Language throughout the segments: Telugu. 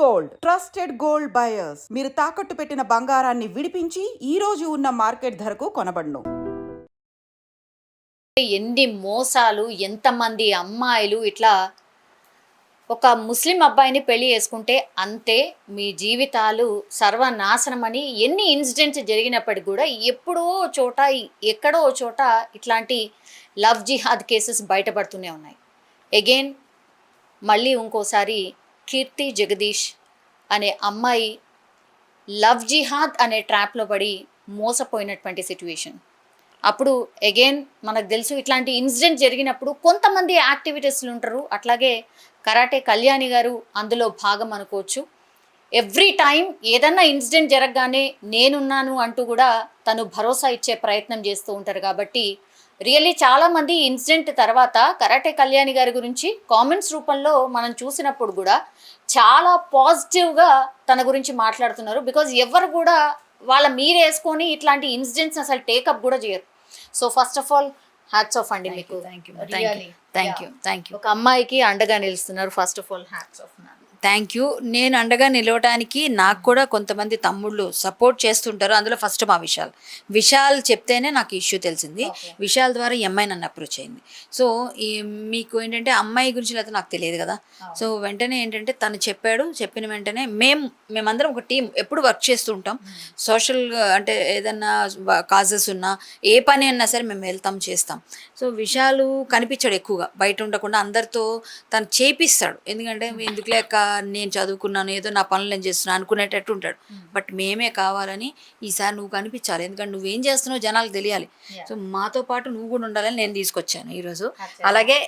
గోల్డ్ ట్రస్టెడ్ గోల్డ్ బయర్స్ మీరు తాకట్టు పెట్టిన బంగారాన్ని విడిపించి ఈ రోజు ఉన్న మార్కెట్ ధరకు కొనబడును. ఎన్ని మోసాలు, ఎంతమంది అమ్మాయిలు ఇట్లా ఒక ముస్లిం అబ్బాయిని పెళ్లి చేసుకుంటే అంతే మీ జీవితాలు సర్వనాశనమని ఎన్ని ఇన్సిడెంట్స్ జరిగినప్పటికీ కూడా ఎప్పుడో చోట ఎక్కడో చోట ఇట్లాంటి లవ్ జిహాద్ కేసెస్ బయటపడుతూనే ఉన్నాయి. అగైన్ మళ్ళీ ఇంకోసారి కీర్తి జగదీష్ అనే అమ్మాయి లవ్ జిహాద్ అనే ట్రాప్లో పడి మోసపోయినటువంటి సిచ్యువేషన్. అప్పుడు అగైన్ మనకు తెలుసు ఇట్లాంటి ఇన్సిడెంట్ జరిగినప్పుడు కొంతమంది యాక్టివిటీస్లు ఉంటారు. అట్లాగే కరాటే కళ్యాణి గారు అందులో భాగం అనుకోవచ్చు. ఎవ్రీ టైం ఏదన్నా ఇన్సిడెంట్ జరగగానే నేనున్నాను అంటూ కూడా తను భరోసా ఇచ్చే ప్రయత్నం చేస్తూ ఉంటారు. కాబట్టి రియల్లీ చాలామంది ఇన్సిడెంట్ తర్వాత కరాటే కళ్యాణి గారి గురించి కామెంట్స్ రూపంలో మనం చూసినప్పుడు కూడా చాలా పాజిటివ్గా తన గురించి మాట్లాడుతున్నారు. బికాజ్ ఎవరు కూడా వాళ్ళ మీరు వేసుకొని ఇట్లాంటి ఇన్సిడెంట్స్ అసలు టేకప్ కూడా చేయరు. So first of all hats off అండి మీకు. Thank you. ఒక అమ్మాయికి అండగా నిలుస్తున్నారు. First of all hats off. Thank you. నేను అండగా నిలవడానికి నాకు కూడా కొంతమంది తమ్ముళ్ళు సపోర్ట్ చేస్తుంటారు. అందులో ఫస్ట్ మా విశాల్ చెప్తేనే నాకు ఇష్యూ తెలిసింది. విశాల్ ద్వారా ఈ అమ్మాయి నన్ను అప్రోచ్ అయింది. సో మీకు ఏంటంటే అమ్మాయి గురించి అయితే నాకు తెలియదు కదా. సో వెంటనే ఏంటంటే తను చెప్పిన వెంటనే మేమందరం ఒక టీం ఎప్పుడు వర్క్ చేస్తూ ఉంటాం. సోషల్ అంటే ఏదన్నా కాజెస్ ఉన్నా ఏ పని అన్నా సరే మేము వెళ్తాం చేస్తాం. సో విశాలు కనిపించాడు ఎక్కువగా, బయట ఉండకుండా అందరితో తను చేపిస్తాడు. ఎందుకంటే ఎందుకు లేక నేను చదువుకున్నాను, ఏదో నా పనులు నేను చేస్తున్నాను అనుకునేటట్టు ఉంటాడు. బట్ మేమే కావాలని ఈసారి నువ్వు కనిపించాలి, ఎందుకంటే నువ్వేం చేస్తున్నావు జనాలకు తెలియాలి. సో మాతో పాటు నువ్వు కూడా ఉండాలని నేను తీసుకొచ్చాను ఈరోజు. అలాగే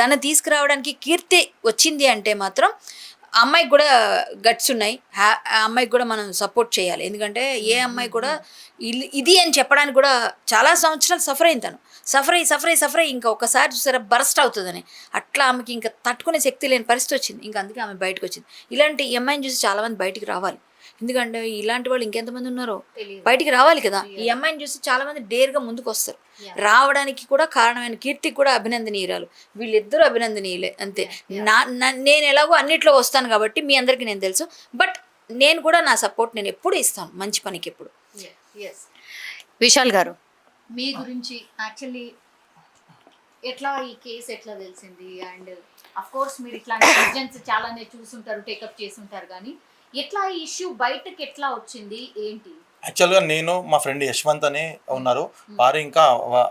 తను తీసుకురావడానికి కీర్తి వచ్చింది అంటే మాత్రం అమ్మాయికి కూడా గట్స్ ఉన్నాయి. ఆ అమ్మాయికి కూడా మనం సపోర్ట్ చేయాలి. ఎందుకంటే ఏ అమ్మాయి కూడా ఇది అని చెప్పడానికి కూడా చాలా సంవత్సరాలు సఫర్ అయింది. తను సఫర్ అయ్యి ఇంకా ఒకసారి చూసారా బరస్ట్ అవుతుందని అట్లా ఆమెకి ఇంకా తట్టుకునే శక్తి లేని పరిస్థితి వచ్చింది. ఇంకా అందుకే ఆమె బయటకు వచ్చింది. ఇలాంటి ఈ అమ్మాయిని చూసి చాలామంది బయటికి రావాలి. ఎందుకంటే ఇలాంటి వాళ్ళు ఇంకెంతమంది ఉన్నారో బయటికి రావాలి కదా. ఈ అమ్మాయిని చూసి చాలామంది డేర్గా ముందుకు వస్తారు. రావడానికి కూడా కారణమైన కీర్తికి కూడా అభినందనీయురాలు. వీళ్ళిద్దరూ అభినందనీయులే అంతే. నేను ఎలాగో అన్నిట్లో వస్తాను కాబట్టి మీ అందరికీ నేను తెలుసు. బట్ నేను కూడా నా సపోర్ట్ నేను ఎప్పుడు ఇస్తాను మంచి పనికి ఎప్పుడు. విశాల్ గారు మీ గురించి యాక్చువల్లీ ఎట్లా ఈ కేసు ఎట్లా తెలిసింది? అండ్ అఫ్ కోర్స్ మీరు ఇట్లాంటి ఇన్సిడెంట్స్ చాలానే చూసుంటారు, టేకప్ చేసుంటారు, కానీ ఎట్లా ఈ ఇష్యూ బయటకు ఎట్లా వచ్చింది ఏంటి? యాక్చువల్గా నేను మా ఫ్రెండ్ యశ్వంత్ అని ఉన్నారు, వారు ఇంకా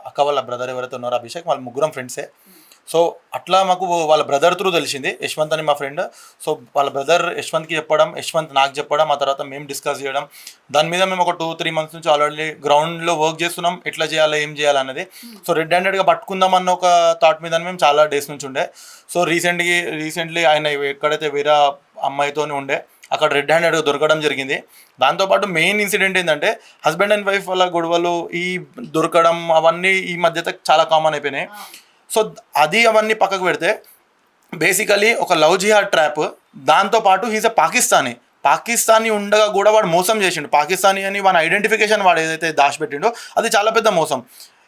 అక్క వాళ్ళ బ్రదర్ ఎవరైతే ఉన్నారో అభిషేక్, వాళ్ళ ముగ్గురం ఫ్రెండ్సే. సో అట్లా మాకు వాళ్ళ బ్రదర్ త్రూ తెలిసింది, యశ్వంత్ అని మా ఫ్రెండ్. సో వాళ్ళ బ్రదర్ యశ్వంత్కి చెప్పడం, యశ్వంత్ నాకు చెప్పడం, ఆ తర్వాత మేము డిస్కస్ చేయడం. దాని మీద మేము ఒక 2-3 months నుంచి ఆల్రెడీ గ్రౌండ్లో వర్క్ చేస్తున్నాం, ఎట్లా చేయాలి ఏం చేయాలనేది. సో రెడ్ హ్యాండెడ్గా పట్టుకుందాం అన్న ఒక థాట్ మీద మేము చాలా డేస్ నుంచి ఉండే. సో రీసెంట్లీ ఆయన ఎక్కడైతే వేరే అమ్మాయితో ఉండే అక్కడ రెడ్ హ్యాండెడ్గా దొరకడం జరిగింది. దాంతోపాటు మెయిన్ ఇన్సిడెంట్ ఏంటంటే హస్బెండ్ అండ్ వైఫ్ వాళ్ళ గొడవలు, ఈ దొరకడం అవన్నీ ఈ మధ్య చాలా కామన్ అయిపోయినాయి. సో అవన్నీ పక్కకు పెడితే బేసికలీ ఒక లవ్ జిహాద్ ట్రాప్. దాంతోపాటు హీజ్ అ పాకిస్తానీ ఉండగా కూడా వాడు మోసం చేసిండు. పాకిస్తానీ అని వాడి ఐడెంటిఫికేషన్ వాడు ఏదైతే దాచిపెట్టిండో అది చాలా పెద్ద మోసం.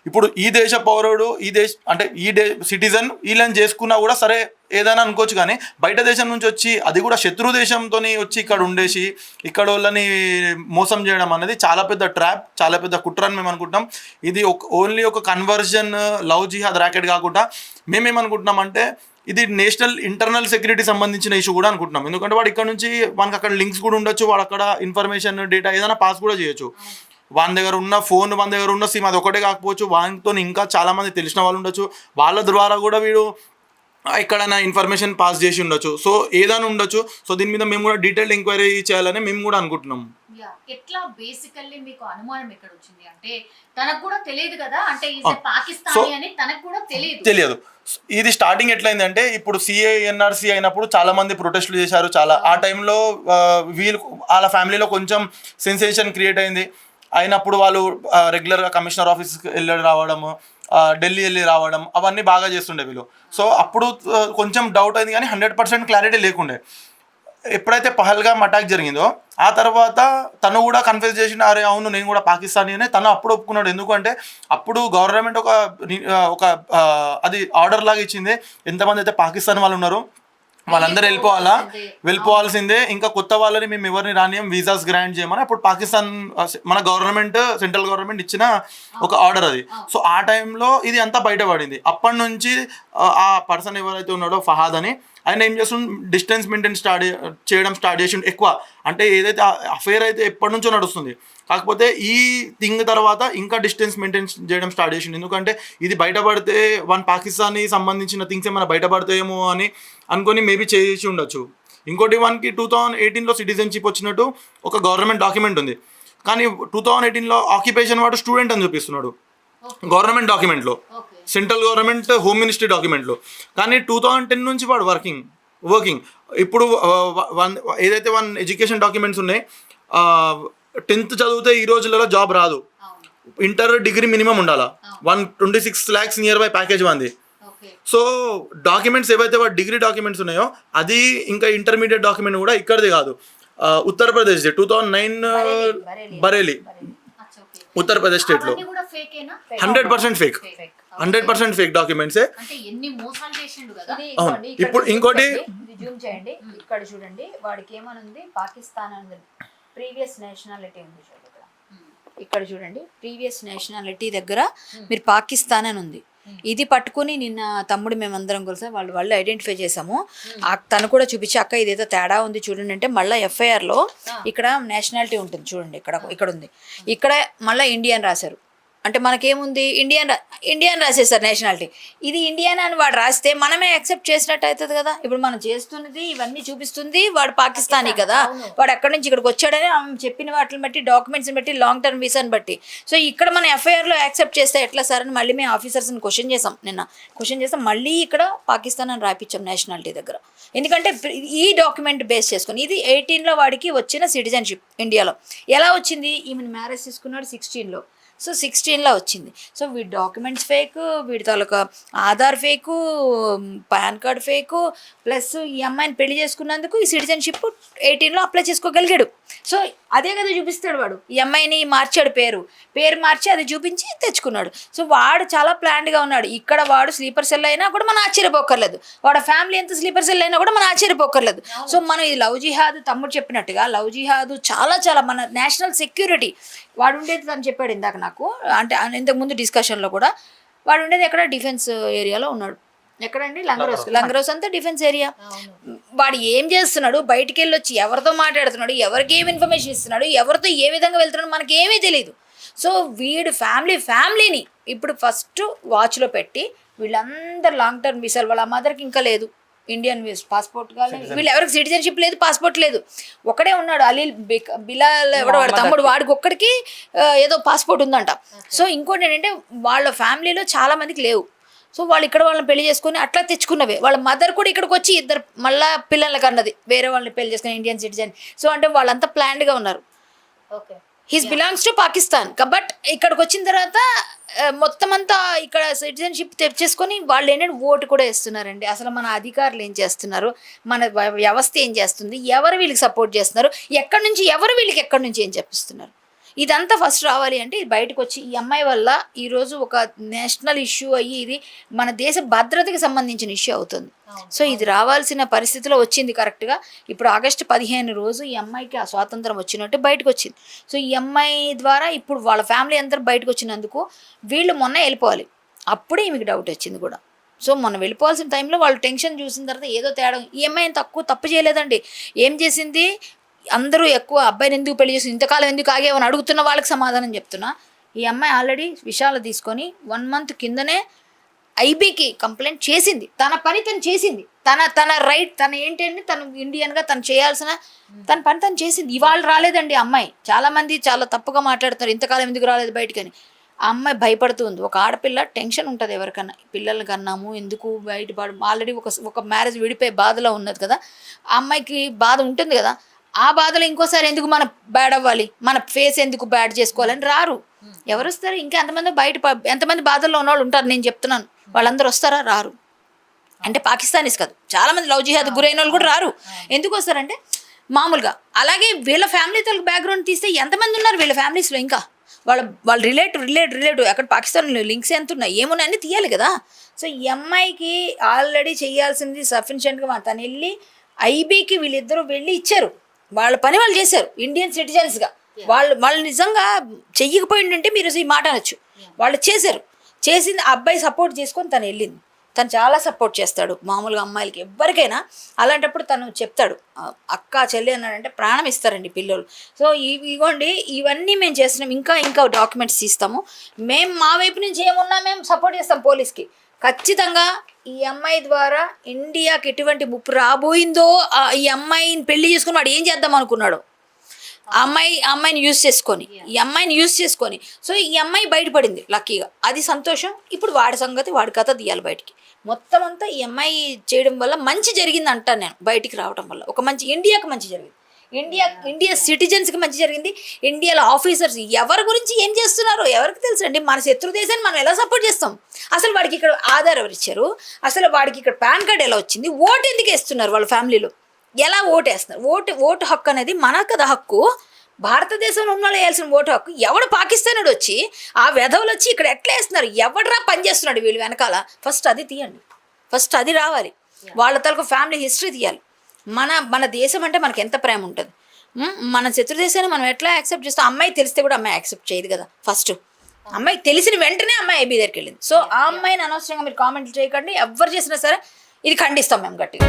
ఇప్పుడు ఈ దేశ పౌరుడు, ఈ సిటిజన్ వీళ్ళని చేసుకున్నా కూడా సరే ఏదైనా అనుకోవచ్చు, కానీ బయట దేశం నుంచి వచ్చి అది కూడా శత్రు దేశంతో వచ్చి ఇక్కడ ఉండేసి ఇక్కడ వాళ్ళని మోసం చేయడం అనేది చాలా పెద్ద ట్రాప్, చాలా పెద్ద కుట్ర అని మేము అనుకుంటాం. ఇది ఓన్లీ ఒక కన్వర్జన్ లవ్ జిహాద్ ర్యాకెట్ కాకుండా మేమేమనుకుంటున్నామంటే ఇది నేషనల్ ఇంటర్నల్ సెక్యూరిటీ సంబంధించిన ఇష్యూ కూడా అనుకుంటున్నాం. ఎందుకంటే వాడు ఇక్కడ నుంచి మనకు అక్కడ లింక్స్ కూడా ఉండొచ్చు, వాడు అక్కడ ఇన్ఫర్మేషన్ డేటా ఏదైనా పాస్ కూడా చేయొచ్చు. వాని దగ్గర ఉన్న ఫోన్, వాని దగ్గర ఉన్న సిమ్ అది ఒకటే కాకపోవచ్చు, వానితో ఇంకా చాలామంది తెలిసిన వాళ్ళు ఉండొచ్చు, వాళ్ళ ద్వారా కూడా వీడు ఎక్కడైనా ఇన్ఫర్మేషన్ పాస్ చేసి ఉండొచ్చు. సో ఏదైనా ఉండొచ్చు. సో దీని మీద మేము కూడా డీటెయిల్డ్ ఎంక్వైరీ చేయాలని మేము కూడా అనుకుంటున్నాం. ఎట్లా బేసికల్లీ మీకు అనుమానం ఎక్కడ వచ్చింది అంటే తనకు కూడా తెలియదు కదా, అంటే పాకిస్తానీ అని తనకు కూడా తెలియదు. ఇది స్టార్టింగ్ ఎట్లయిందంటే ఇప్పుడు CA/NRC అయినప్పుడు చాలా మంది ప్రొటెస్ట్లు చేశారు. చాలా ఆ టైంలో వాళ్ళ ఫ్యామిలీలో కొంచెం సెన్సేషన్ క్రియేట్ అయింది. అయినప్పుడు వాళ్ళు రెగ్యులర్గా కమిషనర్ ఆఫీస్కి రావడము, ఢిల్లీ వెళ్ళి రావడం అవన్నీ బాగా చేస్తుండే వీళ్ళు. సో అప్పుడు కొంచెం డౌట్ అయింది, కానీ 100% క్లారిటీ లేకుండే. ఎప్పుడైతే పహల్గామ్ అటాక్ జరిగిందో ఆ తర్వాత తను కూడా కన్ఫ్యూజ్ చేసిన, అరే అవును నేను కూడా పాకిస్తానీ అనే తను అప్పుడు ఒప్పుకున్నాడు. ఎందుకంటే అప్పుడు గవర్నమెంట్ ఒక అది ఆర్డర్ లాగా ఇచ్చింది, ఎంతమంది అయితే పాకిస్తాన్ వాళ్ళు ఉన్నారో వాళ్ళందరూ వెళ్ళిపోవాల్సిందే. ఇంకా కొత్త వాళ్ళని మేము ఎవరిని రానియం, వీసాస్ గ్రాంట్ చేయమని అప్పుడు పాకిస్తాన్ మన గవర్నమెంట్, సెంట్రల్ గవర్నమెంట్ ఇచ్చిన ఒక ఆర్డర్ అది. సో ఆ టైంలో ఇది అంతా బయటపడింది. అప్పటి నుంచి ఆ పర్సన్ ఎవరైతే ఉన్నాడో ఫహాద్ అని, ఆయన ఏం చేస్తుండే, డిస్టెన్స్ మెయింటైన్ చేయడం స్టార్ట్ చేసి ఎక్కువ. అంటే ఏదైతే అఫేర్ అయితే ఎప్పటి నుంచో నడుస్తుంది, కాకపోతే ఈ థింగ్ తర్వాత ఇంకా డిస్టెన్స్ మెయింటైన్ చేయడం స్టార్ట్ చేసింది. ఎందుకంటే ఇది బయటపడితే పాకిస్తాన్కి సంబంధించిన థింగ్స్ ఏమైనా బయటపడతాయేమో అని అనుకొని మేబీ చేసి ఉండొచ్చు. ఇంకోటి వానికి 2018లో సిటిజన్షిప్ వచ్చినట్టు ఒక గవర్నమెంట్ డాక్యుమెంట్ ఉంది, కానీ 2018లో ఆక్యుపేషన్ వాడు స్టూడెంట్ అని చూపిస్తున్నాడు గవర్నమెంట్ డాక్యుమెంట్లో, సెంట్రల్ గవర్నమెంట్ హోమ్ మినిస్ట్రీ డాక్యుమెంట్లో. కానీ 2010 నుంచి వాడు వర్కింగ్. ఇప్పుడు ఏదైతే ఎడ్యుకేషన్ డాక్యుమెంట్స్ ఉన్నాయి, 10th చదివితే ఈ రోజులలో జాబ్ రాదు, ఇంటర్ డిగ్రీ మినిమం ఉండాలా, 126 lakhs నియర్ బై ప్యాకేజ్ వంది. సో డాక్యుమెంట్స్ ఏవైతే వాడు డిగ్రీ డాక్యుమెంట్స్ ఉన్నాయో అది ఇంకా ఇంటర్మీడియట్ డాక్యుమెంట్ కూడా ఇక్కడిది కాదు, ఉత్తరప్రదేశ్ 2009 బరేలీ ఉత్తరప్రదేశ్ స్టేట్లో 100% ఫేక్ డాక్యుమెంట్సే. ఇప్పుడు ఇంకోటి జూమ్ చేయండి, ఇక్కడ చూడండి వాడికి ఏమనుంది, పాకిస్తాన్ అని ప్రీవియస్ నేషనాలిటీ ఉంది చూడండి ఇక్కడ చూడండి, ప్రీవియస్ నేషనాలిటీ దగ్గర మీరు పాకిస్తాన్ అని ఉంది. ఇది పట్టుకుని నిన్న తమ్ముడు మేమందరం కలిసి వాళ్ళు ఐడెంటిఫై చేసాము. తను కూడా చూపించి అక్క ఇదేదో తేడా ఉంది చూడండి అంటే, మళ్ళీ ఎఫ్ఐఆర్లో ఇక్కడ నేషనాలిటీ ఉంటుంది చూడండి, ఇక్కడ ఉంది, ఇక్కడ మళ్ళీ ఇండియన్ రాశారు. అంటే మనకేముంది, ఇండియన్ రాసేస్తారు నేషనాలిటీ. ఇది ఇండియన్ అని వాడు రాస్తే మనమే యాక్సెప్ట్ చేసినట్టు అవుతుంది కదా. ఇప్పుడు మనం చేస్తున్నది ఇవన్నీ చూపిస్తుంది వాడు పాకిస్తానీ కదా, వాడు ఎక్కడి నుంచి ఇక్కడికి వచ్చాడని చెప్పిన వాటిని బట్టి, డాక్యుమెంట్స్ని బట్టి, లాంగ్ టర్మ్ వీసాని బట్టి. సో ఇక్కడ మన ఎఫ్ఐఆర్లో యాక్సెప్ట్ చేస్తే ఎట్లా సార్ అని మళ్ళీ మేము ఆఫీసర్స్ని క్వశ్చన్ చేసాం. మళ్ళీ ఇక్కడ పాకిస్తాన్ అని రాయించాం నేషనాలిటీ దగ్గర. ఎందుకంటే ఈ డాక్యుమెంట్ బేస్ చేసుకుని, ఇది 18లో వాడికి వచ్చిన సిటిజన్షిప్ ఇండియాలో. ఎలా వచ్చింది, ఈమెను మ్యారేజ్ చేసుకున్నాడు 16లో, సో 16లో వచ్చింది. సో వీడి డాక్యుమెంట్స్ ఫేక్, వీడి తాలూకా Aadhaar fake, PAN card fake, plus ఈ అమ్మాయిని పెళ్లి చేసుకున్నందుకు ఈ సిటిజన్షిప్ 18లో అప్లై చేసుకోగలిగాడు. సో అదే కదా చూపిస్తాడు వాడు, ఈ అమ్మాయిని మార్చాడు, పేరు మార్చి అది చూపించి తెచ్చుకున్నాడు. సో వాడు చాలా ప్లాన్డ్గా ఉన్నాడు. ఇక్కడ వాడు స్లీపర్ సెల్ అయినా కూడా మనం ఆశ్చర్యపోకర్లేదు, వాడు ఫ్యామిలీ ఎంత స్లీపర్ సెల్ అయినా కూడా మనం ఆశ్చర్యపోకర్లేదు. సో మనం ఇది లవ్ జిహాద్, తమ్ముడు చెప్పినట్టుగా లవ్ జిహాద్ చాలా మన నేషనల్ సెక్యూరిటీ. వాడు ఉండేది తను చెప్పాడు ఇందాక నాకు, అంటే ఇంతకుముందు డిస్కషన్లో కూడా, వాడు ఉండేది ఎక్కడ డిఫెన్స్ ఏరియాలో ఉన్నాడు. ఎక్కడండి, లంగరోస్ అంతా డిఫెన్స్ ఏరియా. వాడు ఏం చేస్తున్నాడు, బయటికి వెళ్ళి వచ్చి ఎవరితో మాట్లాడుతున్నాడు, ఎవరికి ఏమి ఇన్ఫర్మేషన్ ఇస్తున్నాడు, ఎవరితో ఏ విధంగా వెళ్తున్నాడు మనకి ఏమీ తెలియదు. సో వీడు ఫ్యామిలీని ఇప్పుడు ఫస్ట్ వాచ్లో పెట్టి, వీళ్ళందరూ లాంగ్ టర్మ్ వీసాలు, వాళ్ళ మదర్కి ఇంకా లేదు ఇండియన్ పాస్పోర్ట్, కానీ వీళ్ళు ఎవరికి సిటిజన్షిప్ లేదు, పాస్పోర్ట్ లేదు. ఒకడే ఉన్నాడు బిలాల్ ఎవడో వాడు తమ్ముడు, వాడికి ఒక్కడికి ఏదో పాస్పోర్ట్ ఉందంట. సో ఇంకోటి ఏంటంటే వాళ్ళ ఫ్యామిలీలో చాలా మందికి లేవు. సో వాళ్ళు ఇక్కడ వాళ్ళని పెళ్లి చేసుకుని అట్లా తెచ్చుకున్నవే. వాళ్ళ మదర్ కూడా ఇక్కడికి వచ్చి ఇద్దరు మళ్ళీ పిల్లలకి అన్నది, వేరే వాళ్ళని పెళ్లి చేసుకుని ఇండియన్ సిటిజన్. సో అంటే వాళ్ళంతా ప్లాన్డ్గా ఉన్నారు. He's belongs to Pakistan. But ఇక్కడికి వచ్చిన తర్వాత మొత్తం అంతా ఇక్కడ సిటిజన్షిప్ తెచ్చేసుకొని వాళ్ళు ఏంటంటే ఓటు కూడా వేస్తున్నారండి. అసలు మన అధికారులు ఏం చేస్తున్నారు, మన వ్యవస్థ ఏం చేస్తుంది, ఎవరు వీళ్ళకి సపోర్ట్ చేస్తున్నారు, ఎక్కడి నుంచి ఎవరు వీళ్ళకి ఎక్కడి నుంచి ఏం చెప్పిస్తున్నారు, ఇదంతా ఫస్ట్ రావాలి అంటే ఇది బయటకు వచ్చి, ఈ అమ్మాయి వల్ల ఈరోజు ఒక నేషనల్ ఇష్యూ అయ్యి ఇది మన దేశ భద్రతకి సంబంధించిన ఇష్యూ అవుతుంది. సో ఇది రావాల్సిన పరిస్థితిలో వచ్చింది కరెక్ట్గా. ఇప్పుడు ఆగస్టు 15 రోజు ఈ అమ్మాయికి ఆ స్వాతంత్రం వచ్చినట్టు బయటకు వచ్చింది. సో ఈ అమ్మాయి ద్వారా ఇప్పుడు వాళ్ళ ఫ్యామిలీ అందరూ బయటకు వచ్చినందుకు వీళ్ళు మొన్న వెళ్ళిపోవాలి, అప్పుడే ఈమెకి డౌట్ వచ్చింది కూడా. సో మొన్న వెళ్ళిపోవాల్సిన టైంలో వాళ్ళు టెన్షన్ చూసిన తర్వాత ఏదో తేడా, ఈ అమ్మాయి తప్పు చేయలేదండి. ఏం చేసింది, అందరూ ఎక్కువ అబ్బాయిని ఎందుకు పెళ్లి చేసి ఇంతకాలం ఎందుకు ఆగేవని అడుగుతున్న వాళ్ళకి సమాధానం చెప్తున్నా. ఈ అమ్మాయి ఆల్రెడీ విషయాలు తీసుకొని 1 month కిందనే ఐబీకి కంప్లైంట్ చేసింది. తన పని తను చేసింది, తన రైట్, తను ఏంటంటే తను ఇండియన్గా తను చేయాల్సిన తన పని తను చేసింది. ఇవాళ రాలేదండి అమ్మాయి. చాలామంది చాలా తప్పుగా మాట్లాడుతున్నారు, ఇంతకాలం ఎందుకు రాలేదు బయటకని. ఆ అమ్మాయి భయపడుతుంది. ఒక ఆడపిల్ల టెన్షన్ ఉంటుంది ఎవరికన్నా, పిల్లల్ని కన్నాము ఎందుకు బయటపడు, ఆల్రెడీ ఒక మ్యారేజ్ విడిపోయే బాధలో ఉన్నది కదా, ఆ అమ్మాయికి బాధ ఉంటుంది కదా. ఆ బాధలో ఇంకోసారి ఎందుకు మన బ్యాడ్ అవ్వాలి, మన ఫేస్ ఎందుకు బ్యాడ్ చేసుకోవాలని రారు. ఎవరు వస్తారు, ఇంకా ఎంతమంది బాధల్లో ఉన్నవాళ్ళు ఉంటారు, నేను చెప్తున్నాను. వాళ్ళందరూ వస్తారా, రారు. అంటే పాకిస్తానీస్ కాదు, చాలామంది లవ్ జిహాద్ గురైన వాళ్ళు కూడా రారు. ఎందుకు వస్తారంటే మామూలుగా. అలాగే వీళ్ళ ఫ్యామిలీ తలకు బ్యాక్గ్రౌండ్ తీస్తే ఎంతమంది ఉన్నారు వీళ్ళ ఫ్యామిలీస్లో, ఇంకా వాళ్ళు రిలేటివ్ అక్కడ పాకిస్తాన్ లింక్స్ ఎంత ఉన్నాయి ఏమున్నాయని తీయాలి కదా. సో ఈ అమ్మాయికి ఆల్రెడీ చేయాల్సింది సఫిషియెంట్గా తను వెళ్ళి ఐబీకి వీళ్ళిద్దరూ వెళ్ళి ఇచ్చారు, వాళ్ళ పని వాళ్ళు చేశారు ఇండియన్ సిటిజన్స్గా. వాళ్ళు నిజంగా చెయ్యకపోయిందంటే మీరు ఈ మాట అనొచ్చు, వాళ్ళు చేశారు. చేసింది అబ్బాయి సపోర్ట్ చేసుకొని తను వెళ్ళింది. తను చాలా సపోర్ట్ చేస్తాడు మామూలుగా అమ్మాయిలకి ఎవరికైనా. అలాంటప్పుడు తను చెప్తాడు అక్క చెల్లి అన్నాడంటే ప్రాణం ఇస్తారండి పిల్లలు. సో ఇవ్వండి ఇవన్నీ మేము చేస్తున్నాం, ఇంకా డాక్యుమెంట్స్ ఇస్తాము, మేము మా వైపు నుంచి ఏమున్నా మేము సపోర్ట్ చేస్తాం పోలీస్కి. ఖచ్చితంగా ఈ అమ్మాయి ద్వారా ఇండియాకి ఎటువంటి ముప్పు రాబోయిందో, ఈ అమ్మాయిని పెళ్లి చేసుకుని వాడు ఏం చేద్దాం అనుకున్నాడు, అమ్మాయిని యూజ్ చేసుకొని సో ఈ అమ్మాయి బయటపడింది లక్కీగా, అది సంతోషం. ఇప్పుడు వాడి సంగతి వాడి కథ తీయాలి బయటికి. మొత్తం అంతా ఈ అమ్మాయి చేయడం వల్ల మంచి జరిగింది అంటాను నేను, బయటికి రావడం వల్ల ఒక మంచి ఇండియాకి మంచి జరిగింది, ఇండియా సిటిజన్స్కి మంచి జరిగింది. ఇండియాలో ఆఫీసర్స్ ఎవరి గురించి ఏం చేస్తున్నారో ఎవరికి తెలుసు అండి. మన శత్రు దేశాన్ని మనం ఎలా సపోర్ట్ చేస్తాం? అసలు వాడికి ఇక్కడ ఆధార్ ఎవరు ఇచ్చారు, అసలు వాడికి ఇక్కడ పాన్ కార్డ్ ఎలా వచ్చింది, ఓటు ఎందుకు వేస్తున్నారు వాళ్ళ ఫ్యామిలీలో, ఎలా ఓటు వేస్తున్నారు? ఓటు హక్కు అనేది మన కదా హక్కు, భారతదేశంలో ఉన్న వాళ్ళు వేయాల్సిన ఓటు హక్కు. ఎవడు పాకిస్తానుడు వచ్చి ఆ వెధవులు వచ్చి ఇక్కడ ఎట్లా వేస్తున్నారు, ఎవడరా పని చేస్తున్నాడు వీళ్ళు వెనకాల, ఫస్ట్ అది తీయండి, ఫస్ట్ అది రావాలి. వాళ్ళ తలకు ఫ్యామిలీ హిస్టరీ తీయాలి. మన దేశం అంటే మనకి ఎంత ప్రేమ ఉంటుంది, మన శత్రు దేశాన్ని మనం ఎట్లా యాక్సెప్ట్ చేస్తాం? అమ్మాయి తెలిస్తే కూడా అమ్మాయి యాక్సెప్ట్ చేయదు కదా. ఫస్ట్ అమ్మాయి తెలిసిన వెంటనే అమ్మాయి ఐబీ దగ్గరికి వెళ్ళింది. సో ఆ అమ్మాయిని అనవసరంగా మీరు కామెంట్లు చేయకండి, ఎవరు చేసినా సరే ఇది ఖండిస్తాం మేము గట్టిగా.